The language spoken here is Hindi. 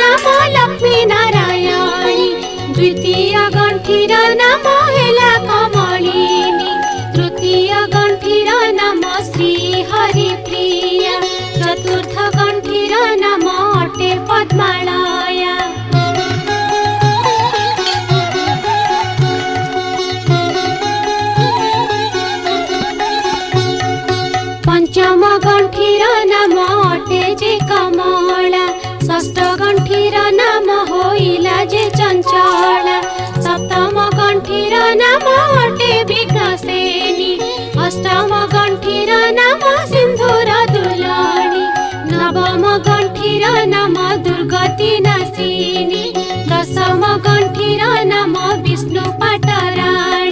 नाम लक्ष्मी नारायणी द्वितीय गंठीर नाम हेला कमलिनी तृतीय गंठीर नाम श्री हरिप्रिया चतुर्थ गंठीर नाम अटे पद्मालया पंचम गंठीर नाम अटे जे कमला षष्ठ गंठीर नाम होइला जे चंचला सप्तम गंठीर नाम अटे विघ्नसेनी अष्टम गंठीर नाम सिंधुर दुलाणी नवम गंठीर नाम दुर्गति नाशिनी दशम गंठीर नाम विष्णु पाटराणी।